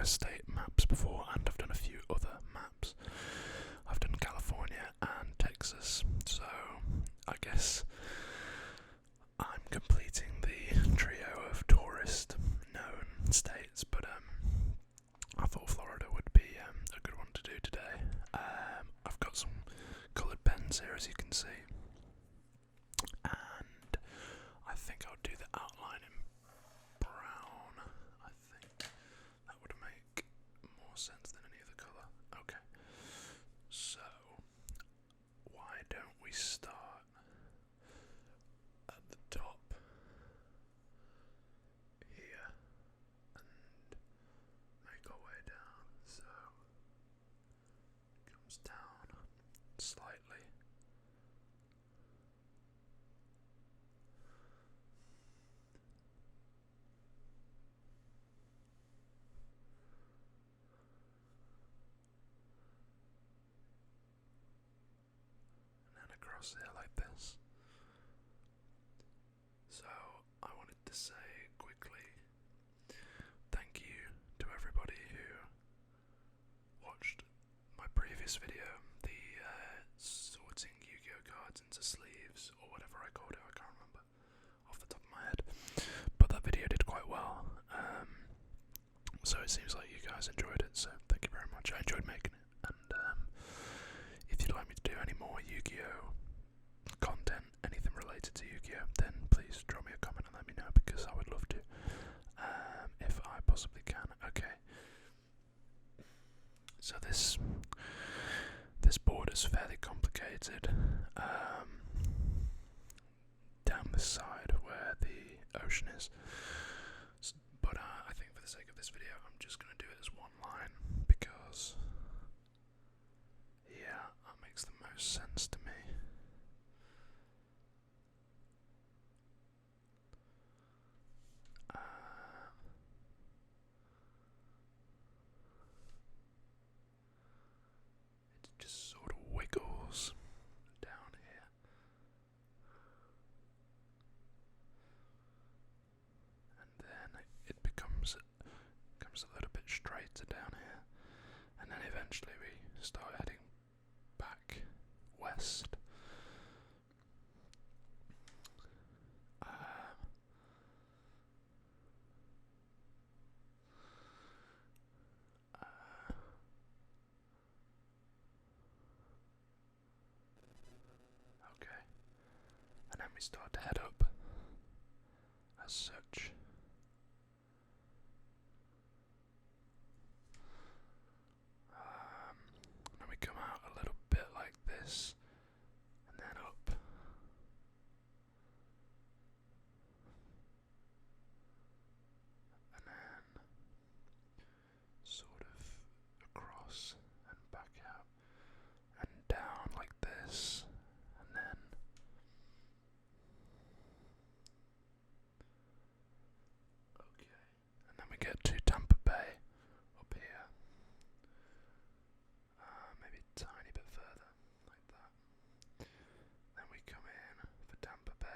US state maps before, and I've done a few other maps. I've done California and Texas, so I guess I'm completing the trio of tourist known states, but I thought Florida would be a good one to do today. I've got some coloured pens here, as you can see, and I think I'll do the outline in brown. I think that would make more sense than any other colour. Okay, so why don't we start at the top here and make our way down? So it comes down slightly. Across here like this. So I wanted to say quickly thank you to everybody who watched my previous video, the sorting Yu-Gi-Oh cards into sleeves, or whatever I called it, I can't remember off the top of my head, but that video did quite well, so it seems like you guys enjoyed it, so thank you very much. I enjoyed making it, and if you'd like me to do any more Yu-Gi-Oh content, anything related to Yu-Gi-Oh, then please drop me a comment and let me know, because I would love to, if I possibly can. Okay, so this board is fairly complicated. Down this side where the ocean is, but I think for the sake of this video I'm just going to do it as one line, because yeah, that makes the most sense to me. It just sort of wiggles down here. And then it becomes a little bit straighter down here. And then eventually we start heading back west. Okay, and then we start to head up as such. Then we come out a little bit like this, and then up. And then sort of across and back out and down like this, and then okay, and then we get to Tampa Bay up here, maybe a tiny bit further like that. Then we come in for Tampa Bay.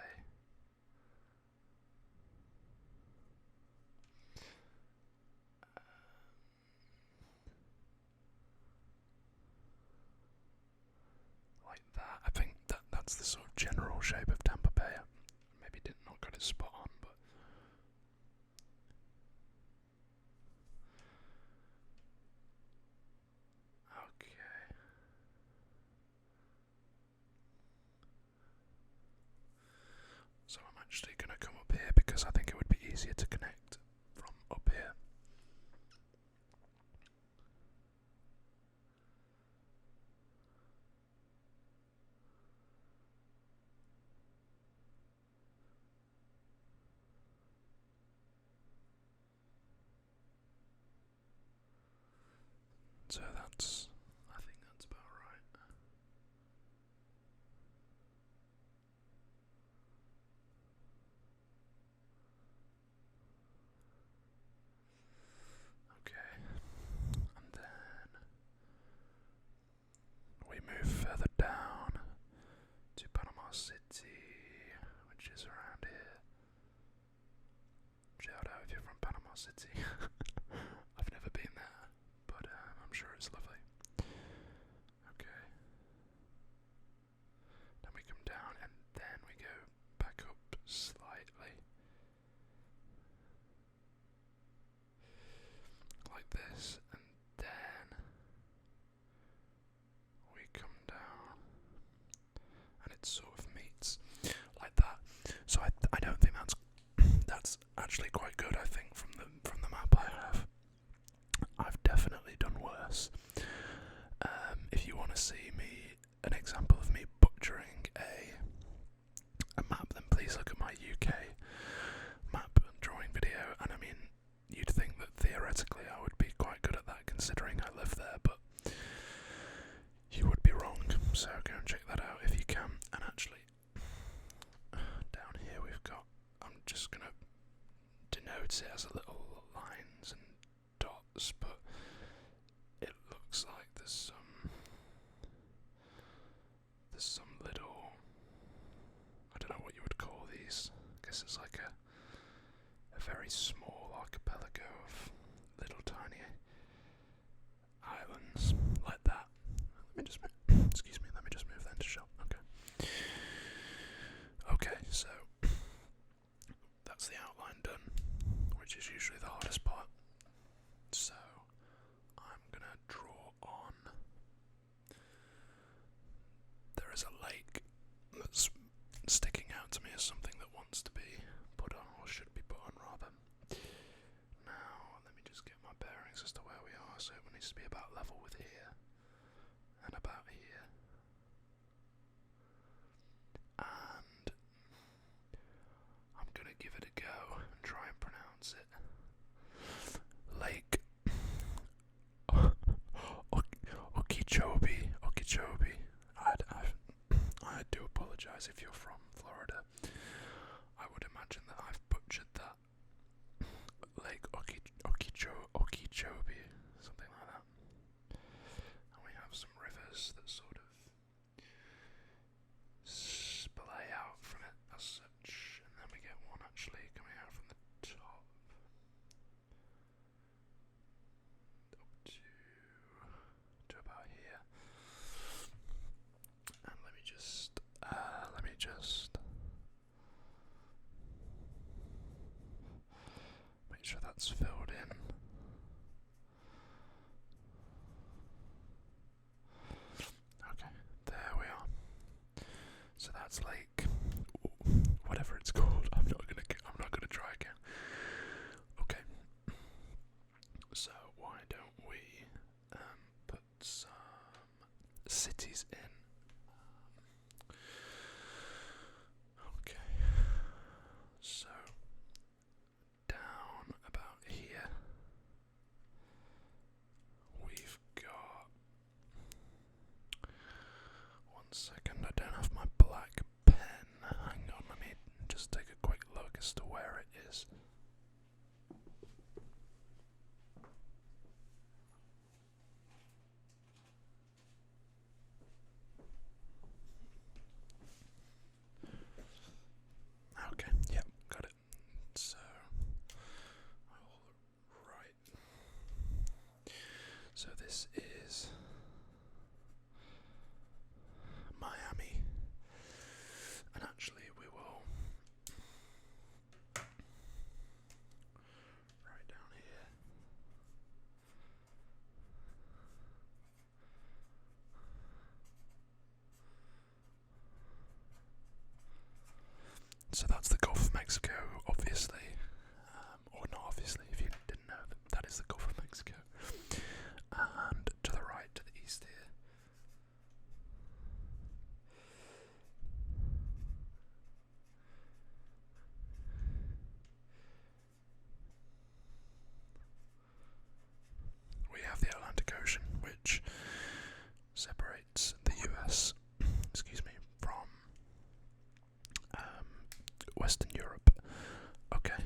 Like that. I think that's the sort of general shape of Tampa Bay. Maybe did not got it spot on, but okay. So I'm actually going to come up here because I think it would be easier to connect from up here. So I think that's about right. Okay, and then we move further down to Panama City, which is around here. Shout out if you're from Panama City. I've never been there. like this, and then we come down, and it sort of meets like that. So I don't think that's actually quite good. I think from the map I have, I've definitely done worse. If you want to see an example of me butchering a map, then please look at my UK map drawing video. And I mean, you'd think that theoretically I would be quite good at that considering I live there, but you would be wrong. So go and check that out if you can. And actually, down here we've got, I'm just going to denote it as a little lines and dots, but it looks like there's some little, I don't know what you would call these. I guess it's like a very small archipelago of little tiny islands like that. Let me just move that into shot. Okay, so that's the outline done, which is usually the hardest part. So I'm gonna draw on. There is a lake that's sticking out to me as something that wants to be put on, or should be put on rather. Now, let me just get my bearings as to where we are. So it needs to be about level with here, and about here. And I'm gonna give it a go and try and pronounce it. Lake Okeechobee. I do apologise if you're from Florida. I would imagine that I've butchered that. Lake Okeechobee, something like that. And we have some rivers that sort of splay out from it as such, and then we get one actually coming out from the top up to about here. And let me just make sure that's filled in. Okay, there we are. So that's like whatever it's called. I'm not gonna try again. Okay. So why don't we put some cities in? Okay. So down about here we've got, one second, I don't have my black pen. Hang on, let me just take a quick look as to where it is. Okay, yep, got it. So, right. So this is Miami, and actually we will right down here. So that's the Gulf of Mexico, obviously, or not obviously, if you didn't know, that is the Gulf of Mexico. And to the right, to the east here, we have the Atlantic Ocean, which separates the US, from Western Europe. Okay,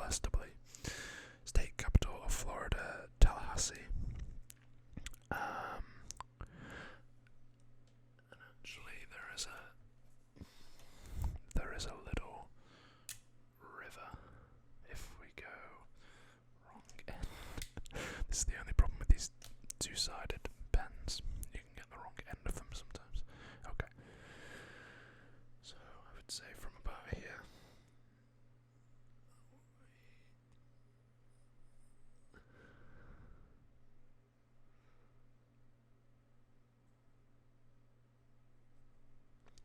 incontestably. State capital of Florida, Tallahassee. And actually, there is a little river. If we go wrong end, this is the only problem with these two-sided pens. You can get the wrong end of them sometimes. Okay. So I would say from about here.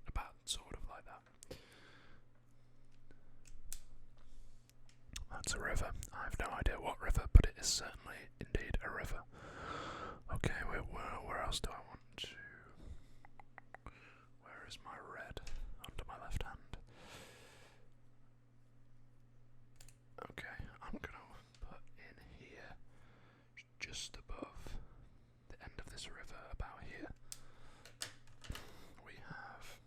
About sort of like that. That's a river. I have no idea what river, but it is certainly indeed a river. Okay, where else do I want to? Where is my red? Under my left hand. Okay, I'm gonna put in here, just above the end of this river, about here. We have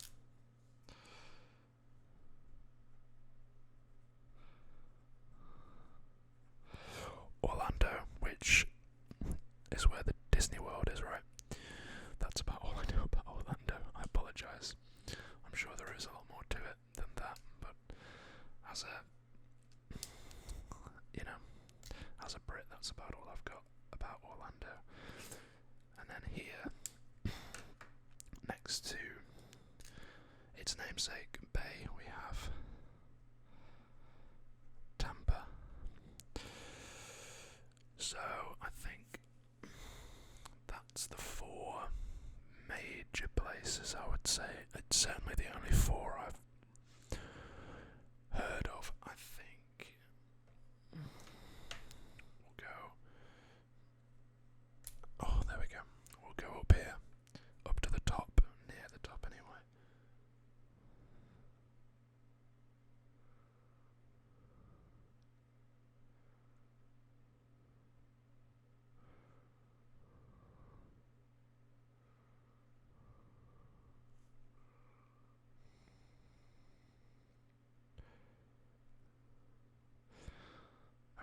Orlando, which is where the Disney World is, right? That's about all I know about Orlando. I apologise. I'm sure there is a lot more to it than that, but as a Brit, that's about all I've got about Orlando. And then here, next to its namesake bay, we have Tampa. So I think that's the 4 major places, I would say. It's certainly the only 4 I've heard of. I think we'll go. Oh, there we go. We'll go up here, up to the top, near the top anyway.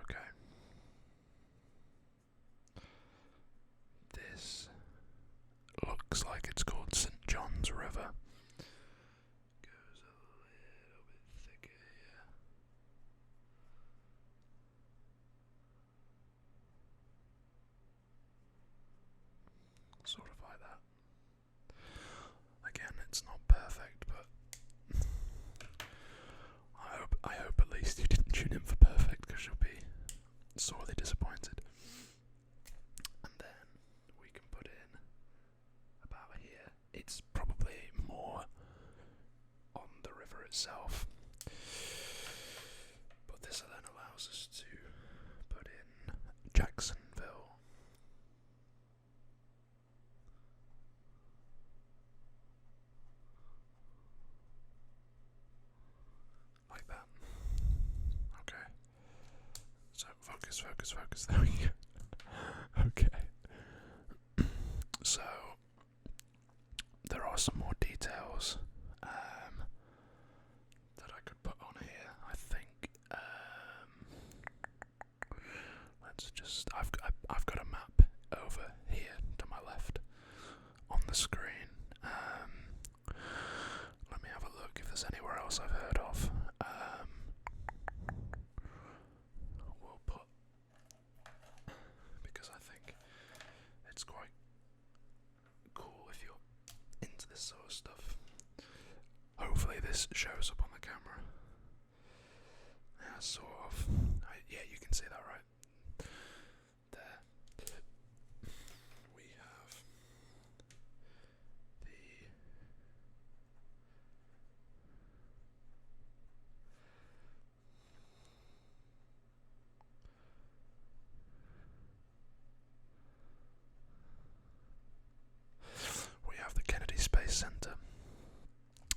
Okay. This looks like it's called St. John's River. Goes a little bit thicker here. Sort of like that. Again, it's not perfect, but I hope at least you didn't tune in for perfect, because you'll be sorely disappointed. And then we can put in about here. It's probably more on the river itself, but this then allows us to put in Jacksonville. Like that. Okay. So focus. There we go. Okay. So there are some more details that I could put on here. I think let's just. I've got a map over here to my left on the screen. Let me have a look if there's anywhere else I've heard of. We'll put, because I think it's quite cool if you're into this sort of stuff. Hopefully this shows up on the camera. Yeah, sort of. Yeah, you can see that, right? There. We have the Kennedy Space Center,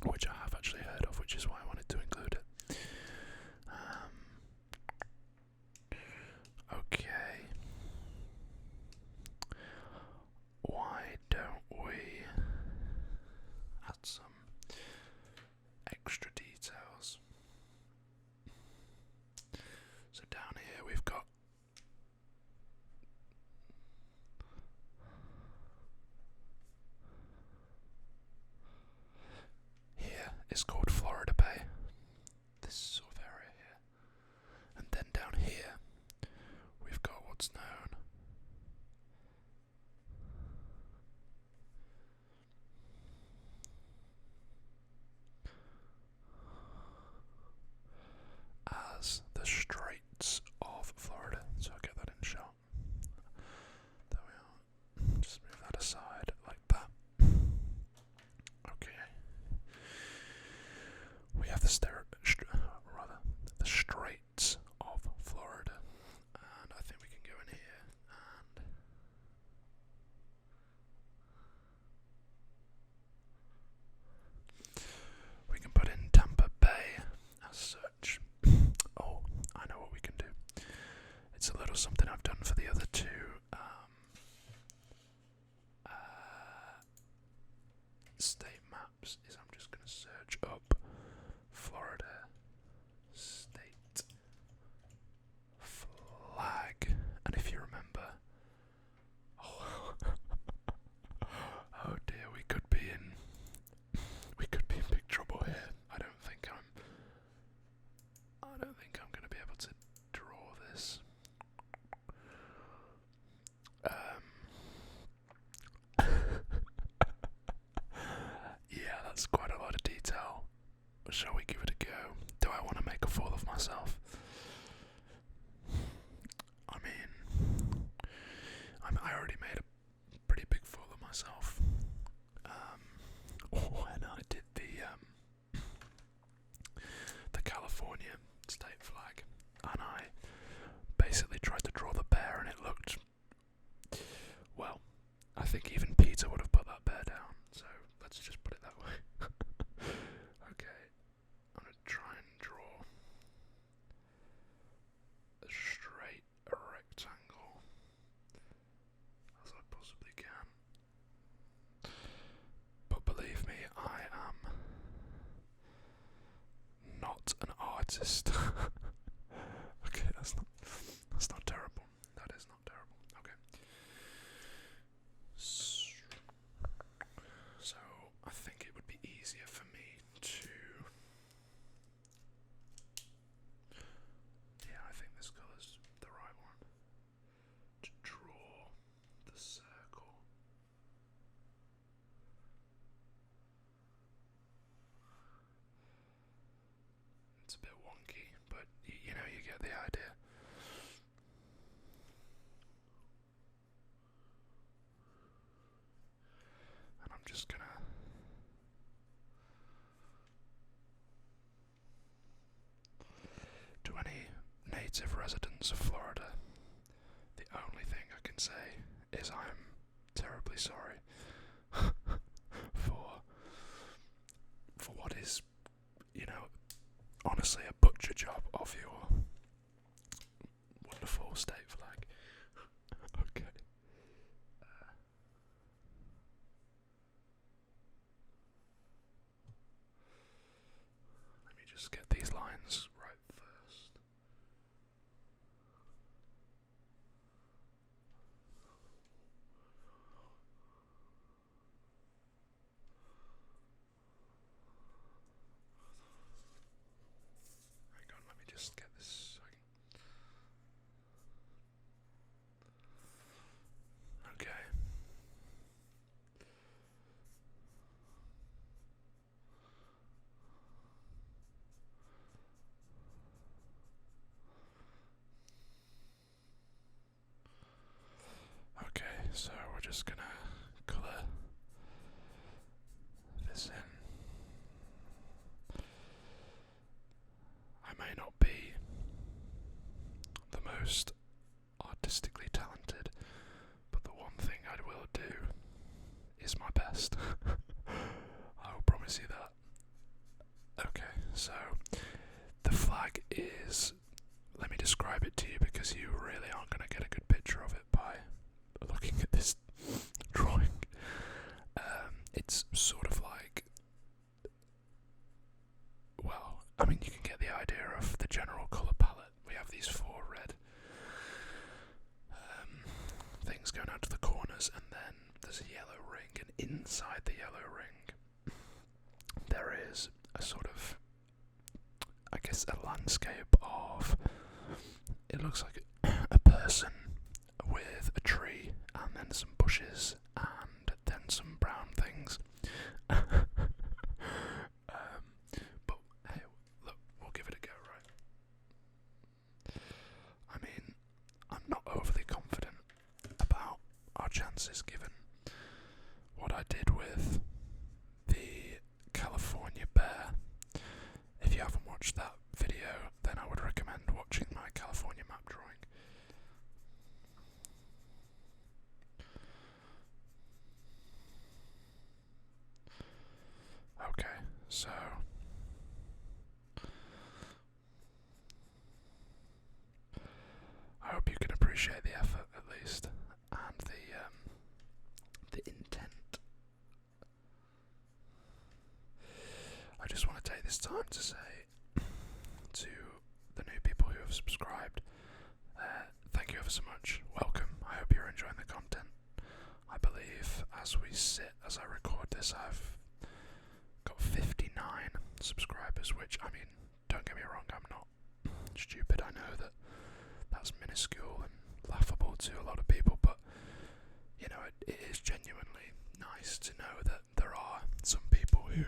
which I have actually heard of, which is why I wanted to include it. Okay. Why don't we add some extra details? So steps is I'm just going to search up Florida state flag, and if you remember, oh, oh dear, we could be in big trouble here. I don't think I'm going to be able to draw this. Yeah, that's quite a lot of detail. Shall we give it a go? Do I want to make a fool of myself? I already made a pretty big fool of myself when I did the California state flag, and I basically tried to draw the bear, and it looked, well, I think even Peter would have put that bear down, so let's just put it that way. Okay, I'm going to try and draw as straight a rectangle as I possibly can. But believe me, I am not an artist. Okay, that's not terrible. That is not terrible. Okay. So I think it would be easier for me to, yeah, I think this colour's the right one, to draw the circle. It's a bit wonky, but you know, you get the idea. And I'm just gonna to any native residents of Florida, the only thing I can say is I'm terribly sorry for what is, you know, honestly a butcher job of your wonderful state flag. Okay. Let me just get these lines right first. Hang on, let me just get this. Okay. Okay, so we're just gonna colour this in. I may not be the most artistically talented, but the one thing I will do is my best. I will promise you that. Okay, so the flag is, let me describe it to you because you really aren't going to get a good picture of it by looking at this drawing. It's sort of like, well, I mean, you can get the idea of the general colour palette. We have these four red things going out to the corners, and then there's a yellow ring, and inside the yellow ring there is a sort of, I guess, a landscape of, it looks like a person with a tree and then some bushes and then some brown things. But hey, look, we'll give it a go, right? I mean, I'm not overly confident about our chances given what I did with the California bear. If you haven't watched that video, then I would recommend watching my California map drawing. Okay, so I hope you can appreciate the effort at least, and the intent. want to say to the new people who have subscribed, thank you ever so much. Welcome. I hope you're enjoying the content. I believe as I record this, I've got 59 subscribers, which, I mean, don't get me wrong, I'm not stupid. I know that that's minuscule and laughable to a lot of people, but you know, it is genuinely nice to know that there are some people who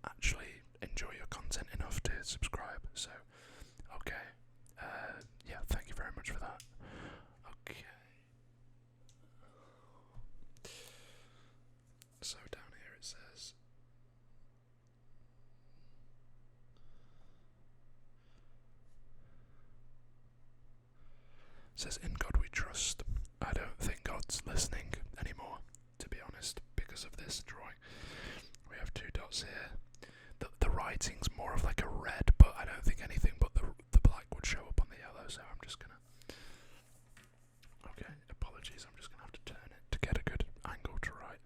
actually enjoy your content enough to subscribe. So, okay, yeah, thank you very much for that. Okay, so down here it says in God we trust. I don't think God's listening anymore, to be honest, because of this drawing. We have two dots here. The writing's more of like a red, but I don't think anything but the black would show up on the yellow, so I'm just gonna... Okay, apologies, I'm just gonna have to turn it to get a good angle to write.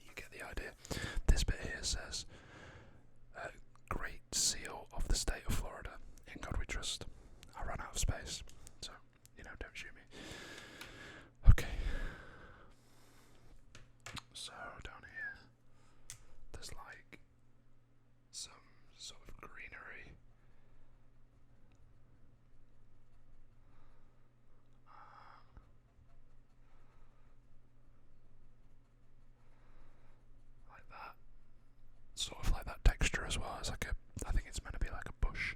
You get the idea. This bit here says, Great Seal of the State of Florida, in God we trust. I ran out of space, so, you know, don't shoot me. Okay. So, down here, there's like some sort of greenery. Like that. Sort of like that texture as well. It's like I think it's meant to be like a bush.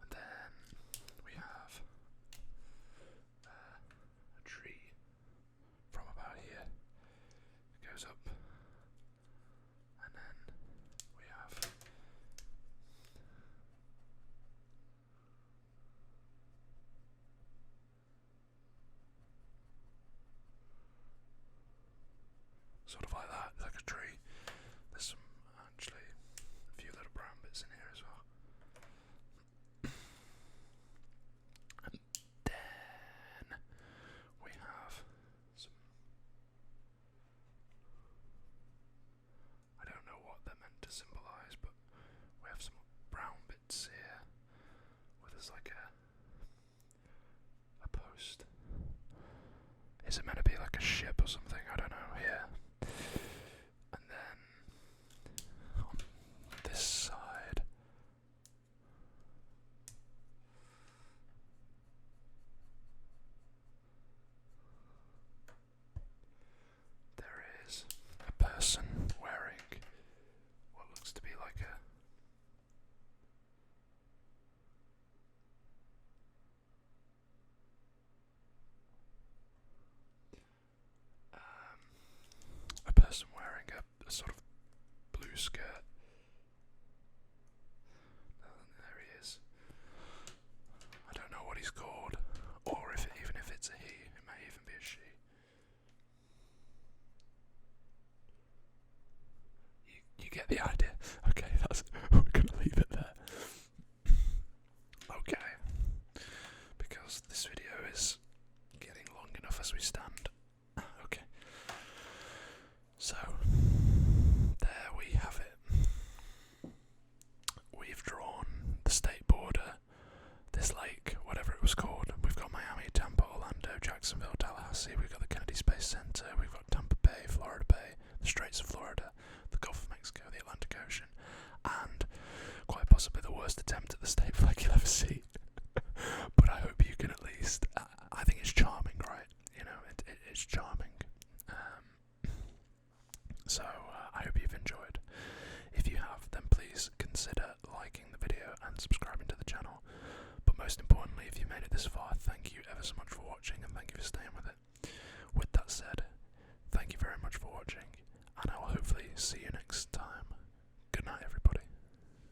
And then we have a tree from about here. It goes up. And then we have sort of like that, like a tree. There's some, actually, a few little brown bits in here as well. And then we have some, I don't know what they're meant to symbolise, but we have some brown bits here where there's like a post. Is it meant to be like a ship or something? I don't know. Yeah. And then on this side, there is a person wearing what looks to be like a person wearing a sort of blue skirt. There he is. I don't know what he's called, or even if it's a he, it may even be a she. You get the idea. Okay, we're gonna leave it there. Okay, because this video is getting long enough as we stand. Okay. So, there we have it. We've drawn the state border, this lake, whatever it was called. We've got Miami, Tampa, Orlando, Jacksonville, Tallahassee. We've got the Kennedy Space Center. We've got Tampa Bay, Florida Bay, the Straits of Florida, the Gulf of Mexico, the Atlantic Ocean, and quite possibly the worst attempt at the state flag you'll ever see. But I hope you can at least... I think it's charming, right? You know, it's charming. So, I hope you've enjoyed. If you have, then please consider liking the video and subscribing to the channel. But most importantly, if you made it this far, thank you ever so much for watching, and thank you for staying with it. With that said, thank you very much for watching, and I will hopefully see you next time. Good night, everybody.